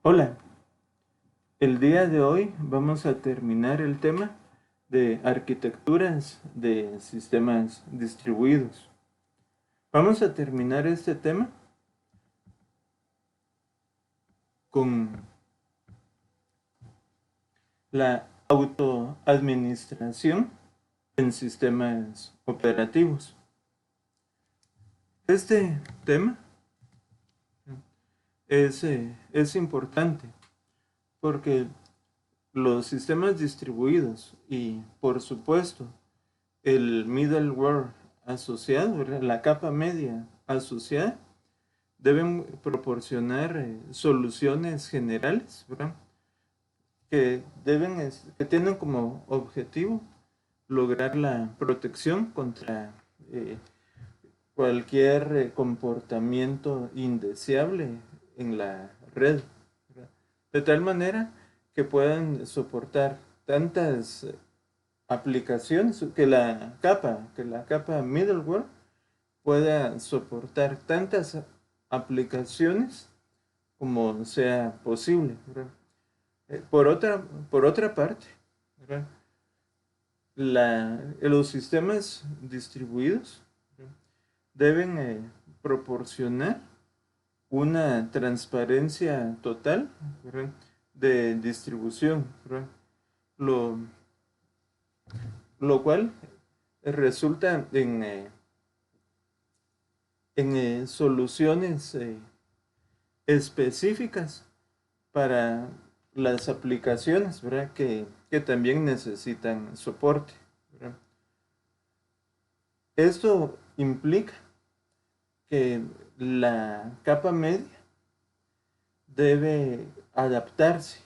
Hola, el día de hoy vamos a terminar el tema de arquitecturas de sistemas distribuidos. Vamos a terminar este tema con la autoadministración en sistemas operativos. Este tema es importante porque los sistemas distribuidos y, por supuesto, el middleware asociado, ¿verdad? La capa media asociada, deben proporcionar soluciones generales, ¿verdad? Que tienen como objetivo lograr la protección contra eh, cualquier comportamiento indeseable en la red, ¿verdad? De tal manera que puedan soportar tantas aplicaciones, que la capa middleware pueda soportar tantas aplicaciones como sea posible, ¿verdad? Por otra parte, ¿verdad? Los sistemas distribuidos, ¿verdad? Deben proporcionar una transparencia total, ¿verdad? De distribución, ¿verdad? Lo, lo cual resulta en soluciones específicas para las aplicaciones, ¿verdad? Que también necesitan soporte, ¿verdad? Esto implica que la capa media debe adaptarse,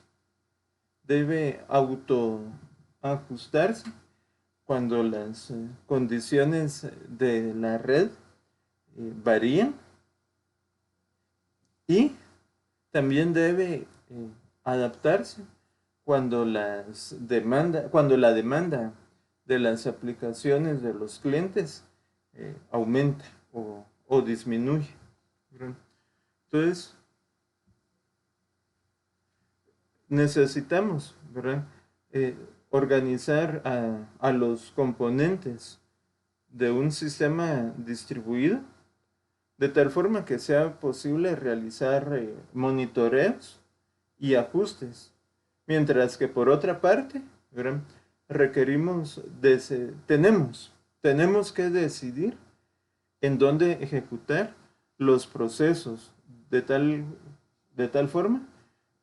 debe autoajustarse cuando las condiciones de la red varían, y también debe adaptarse cuando la demanda de las aplicaciones de los clientes aumenta o disminuye, ¿verdad? Entonces, necesitamos, ¿verdad? Eh, organizar a los componentes de un sistema distribuido de tal forma que sea posible realizar monitoreos y ajustes, mientras que por otra parte, ¿verdad? Tenemos que decidir en dónde ejecutar los procesos de tal, de tal forma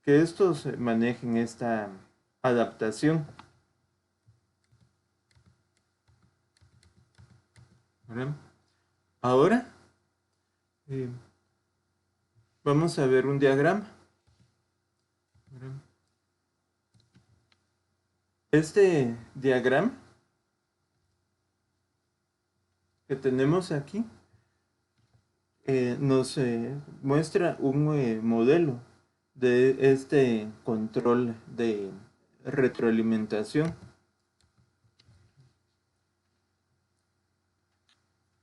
que estos manejen esta adaptación, ¿verdad? Ahora eh, vamos a ver un diagrama, ¿verdad? Este diagrama que tenemos aquí nos muestra un modelo de este control de retroalimentación.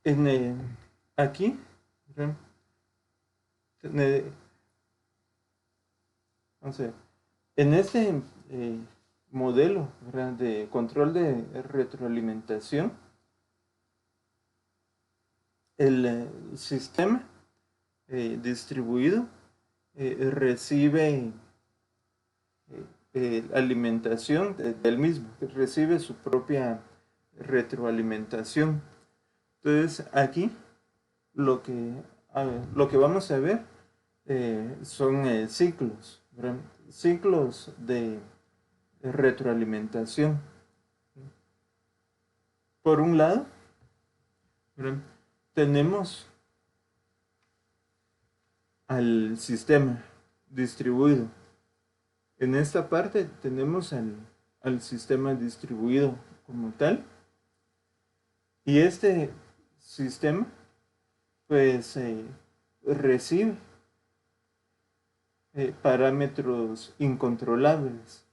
En, aquí, ¿verdad? Vamos a ver, en este modelo, ¿verdad? De control de retroalimentación, el sistema distribuido recibe alimentación del mismo, recibe su propia retroalimentación. Entonces aquí lo que, lo que vamos a ver son ciclos, ¿verdad? Ciclos de retroalimentación. Por un lado, ¿verdad? Tenemos al sistema distribuido. En esta parte tenemos al sistema distribuido como tal. Y este sistema pues recibe parámetros incontrolables.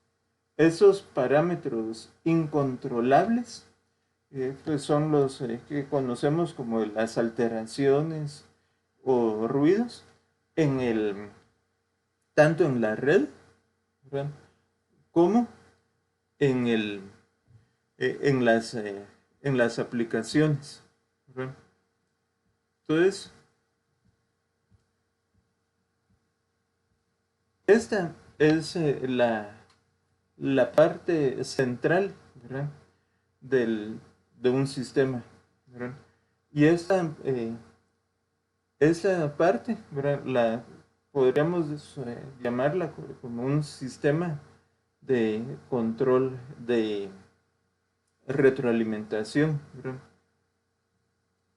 Esos parámetros incontrolables pues son los que conocemos como las alteraciones o ruidos en el tanto en la red, ¿verdad?, como en, en las aplicaciones, ¿verdad? Entonces, esta es la parte central, ¿verdad?, de un sistema, ¿verdad? Y esta parte, ¿verdad?, podríamos llamarla como un sistema de control de retroalimentación, ¿verdad?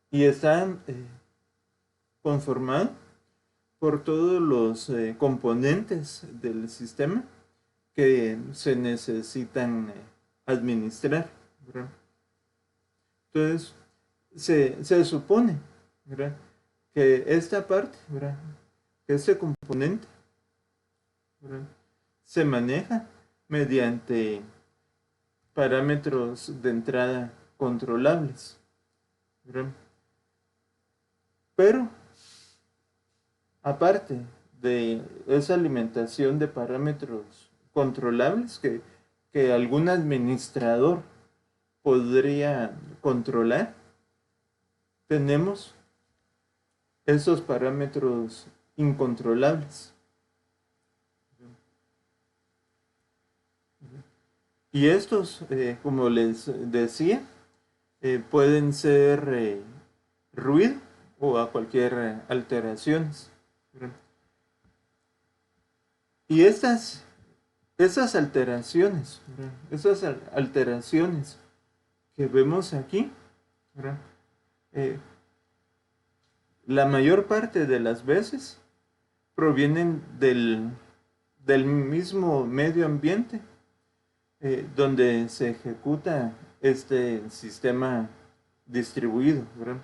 Y está conformado por todos los componentes del sistema que se necesitan administrar, ¿verdad? Entonces, se supone, ¿verdad?, que esta parte, ¿verdad?, que este componente, ¿verdad?, se maneja mediante parámetros de entrada controlables, ¿verdad? Pero, aparte de esa alimentación de parámetros controlables que algún administrador podría controlar, tenemos esos parámetros incontrolables. Y estos, como les decía, pueden ser ruido o a cualquier alteraciones. Y esas alteraciones, ¿verdad?, esas alteraciones que vemos aquí, ¿verdad?, la mayor parte de las veces provienen del mismo medio ambiente donde se ejecuta este sistema distribuido, ¿verdad?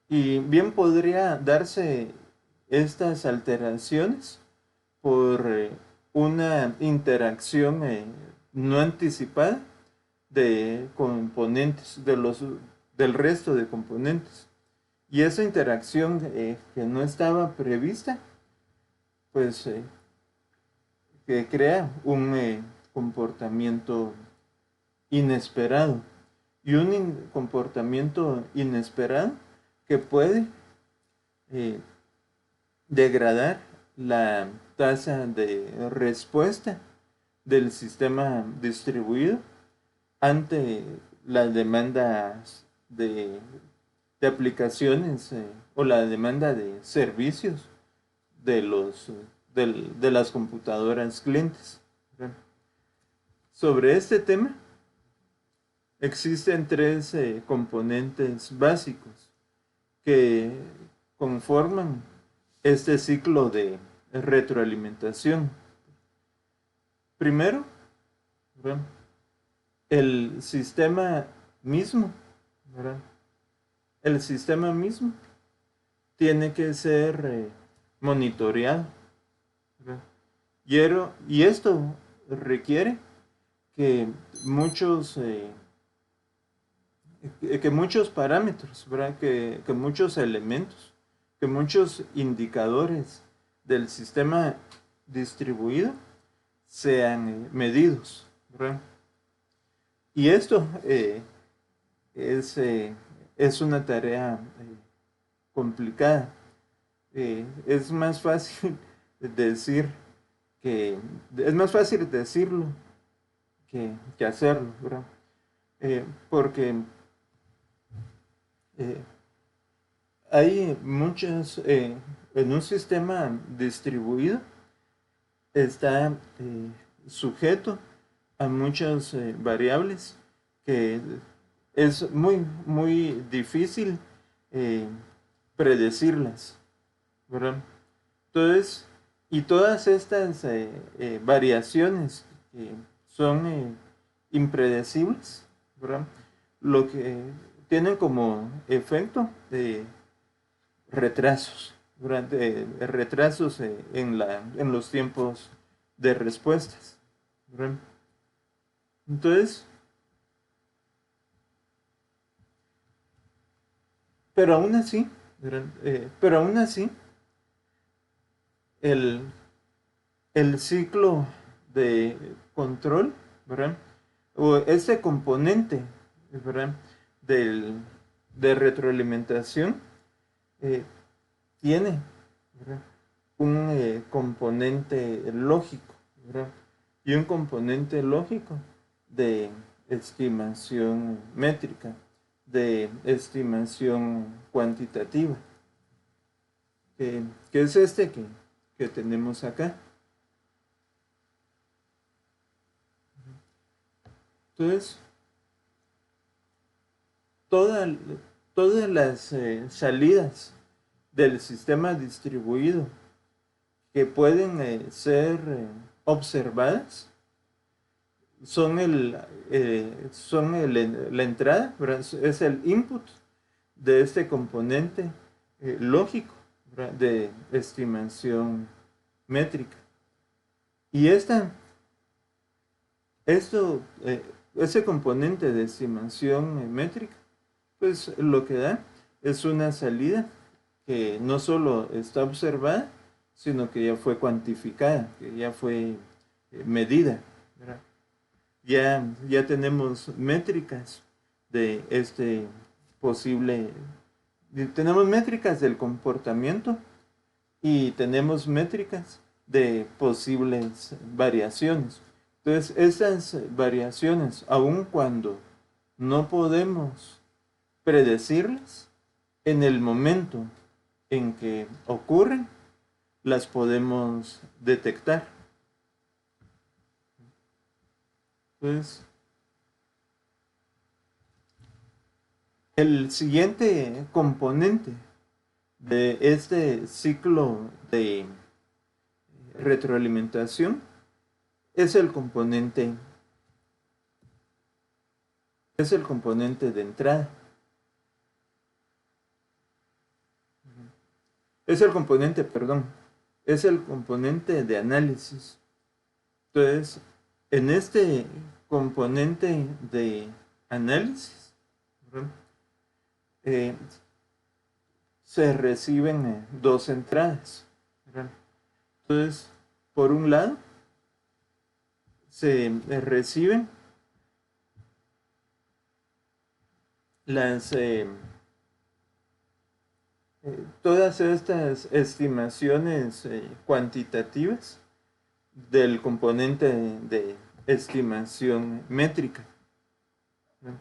Y bien podría darse estas alteraciones por una interacción no anticipada de componentes, del resto de componentes. Y esa interacción que no estaba prevista, pues que crea un comportamiento inesperado. Y un comportamiento inesperado que puede degradar la tasa de respuesta del sistema distribuido ante las demandas de aplicaciones o la demanda de servicios de las computadoras clientes. Sobre este tema existen tres componentes básicos que conforman este ciclo de retroalimentación. Primero, ¿verdad?, el sistema mismo, ¿verdad? El sistema mismo tiene que ser monitoreado, ¿verdad? Y esto requiere que muchos parámetros, ¿verdad?, que muchos elementos, que muchos indicadores del sistema distribuido sean medidos, ¿verdad? Y esto es una tarea complicada. Es más fácil decir es más fácil decirlo que hacerlo, ¿verdad? Porque hay muchas, en un sistema distribuido está sujeto a muchas variables que es muy, muy difícil predecirlas, ¿verdad? Entonces, y todas estas variaciones son impredecibles, ¿verdad?, lo que tienen como efecto retrasos, retrasos en los tiempos de respuestas, ¿verdad? Entonces, pero aún así, ¿verdad?, pero aún así, el, el ciclo de control, ¿verdad? O ese componente, ¿verdad? Del, de retroalimentación eh, tiene, ¿verdad? Un componente lógico, ¿verdad? Y un componente lógico de estimación métrica, de estimación cuantitativa, que es este que tenemos acá. Entonces, toda, todas las salidas del sistema distribuido que pueden ser observadas son la entrada, ¿verdad? Es el input de este componente lógico, ¿verdad? De estimación métrica. Y ese componente de estimación métrica, pues lo que da es una salida que no solo está observada, sino que ya fue cuantificada, que ya fue medida, ¿verdad? Ya tenemos métricas de este posible, tenemos métricas del comportamiento y tenemos métricas de posibles variaciones. Entonces, esas variaciones, aun cuando no podemos predecirlas, en el momento en que ocurren, las podemos detectar. Entonces, el siguiente componente de este ciclo de retroalimentación es el componente de entrada. Es el componente de análisis. Entonces, en este componente de análisis, eh, se reciben dos entradas, ¿verdad? Entonces, por un lado, se reciben las todas estas estimaciones cuantitativas del componente de estimación métrica, ¿no?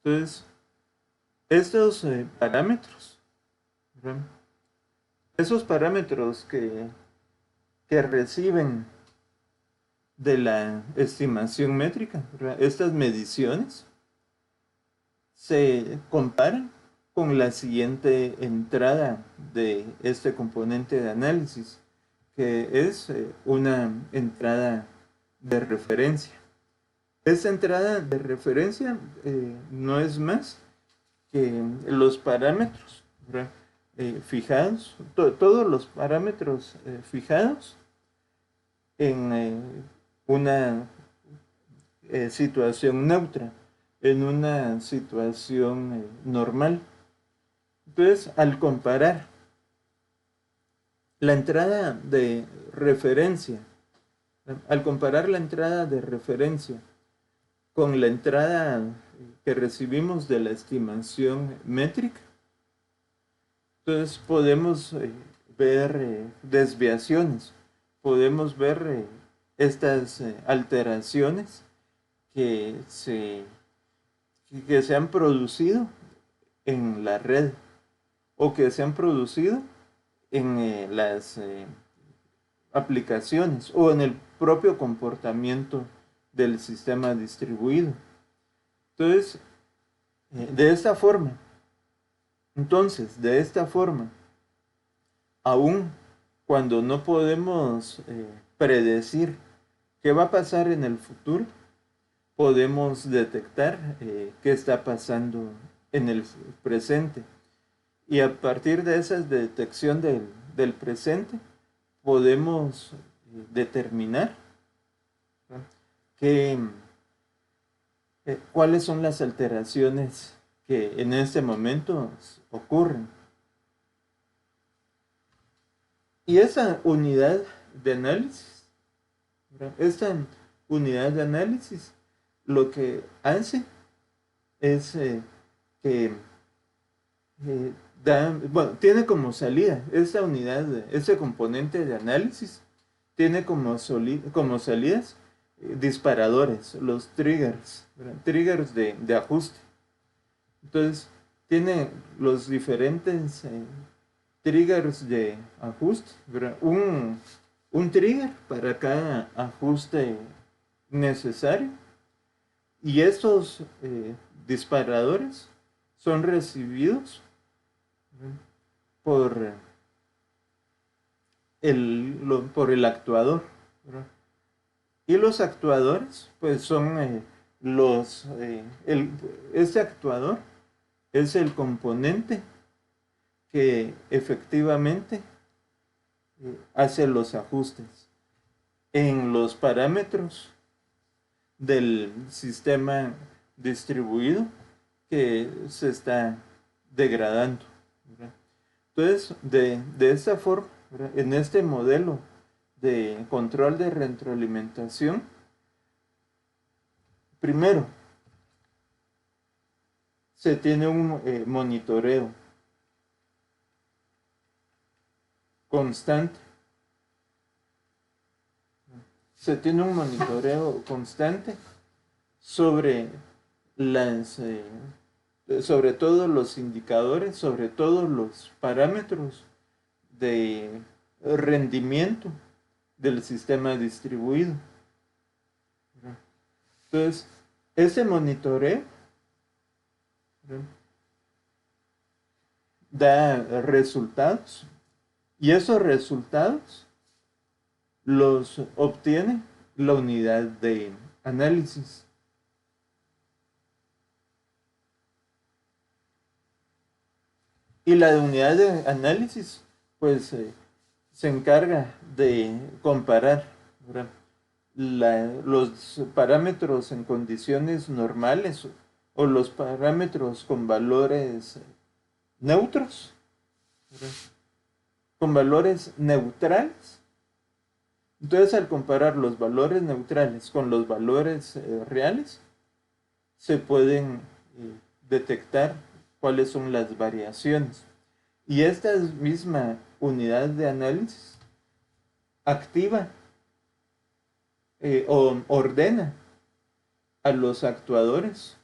Entonces, estos parámetros, ¿verdad? Esos parámetros que reciben de la estimación métrica, ¿verdad? Estas mediciones se comparan con la siguiente entrada de este componente de análisis, que es una entrada de referencia. Esta entrada de referencia no es más que los parámetros, ¿verdad? Fijados, todos los parámetros fijados en una situación neutra, en una situación normal. Entonces, al comparar la entrada de referencia, al comparar la entrada de referencia con la entrada que recibimos de la estimación métrica, entonces podemos ver desviaciones, podemos ver estas alteraciones que que se han producido en la red o que se han producido en las aplicaciones o en el propio comportamiento del sistema distribuido. Entonces, de esta forma, aun cuando no podemos predecir qué va a pasar en el futuro, podemos detectar qué está pasando en el presente. Y a partir de esa detección del presente, podemos determinar que, cuáles son las alteraciones que en este momento ocurren. Y esa unidad de análisis, ¿verdad? Esta unidad de análisis lo que hace es que bueno, tiene como salida esta unidad, ese componente de análisis, tiene como salidas disparadores, los triggers, ¿verdad? Triggers de ajuste. Entonces, tiene los diferentes triggers de ajuste, ¿verdad? Un trigger para cada ajuste necesario. Y estos disparadores son recibidos por por el actuador, ¿verdad? Y los actuadores, pues son este actuador es el componente que efectivamente hace los ajustes en los parámetros del sistema distribuido que se está degradando, ¿verdad? Entonces, de esta forma, ¿verdad? En este modelo de control de retroalimentación, primero se tiene un monitoreo constante. Se tiene un monitoreo constante sobre sobre todos los indicadores, sobre todos los parámetros de rendimiento del sistema distribuido. Entonces, ese monitoreo da resultados y esos resultados los obtiene la unidad de análisis. Y la unidad de análisis, pues, se encarga de comparar, ¿verdad?, los parámetros en condiciones normales o los parámetros con valores neutros, ¿verdad?, con valores neutrales. Entonces, al comparar los valores neutrales con los valores reales, se pueden detectar cuáles son las variaciones. Y esta misma unidad de análisis activa o ordena a los actuadores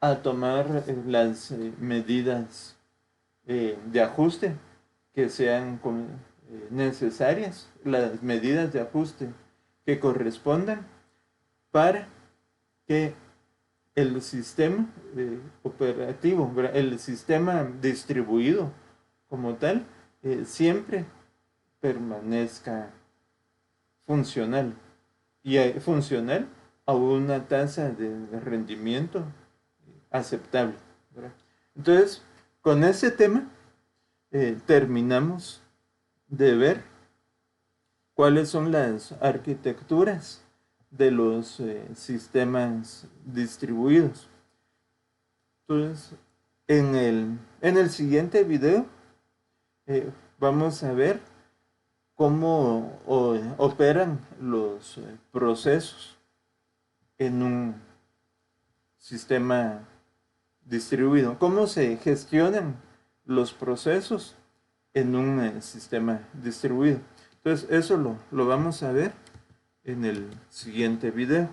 a tomar las medidas de ajuste que sean necesarias, las medidas de ajuste que correspondan para que el sistema operativo, el sistema distribuido como tal, siempre permanezca funcional y funcional a una tasa de rendimiento aceptable, ¿verdad? Entonces, con ese tema terminamos de ver cuáles son las arquitecturas de los sistemas distribuidos. Entonces, en el siguiente video vamos a ver cómo operan los procesos en un sistema distribuido, cómo se gestionan los procesos en un sistema distribuido. Entonces, eso lo vamos a ver en el siguiente video.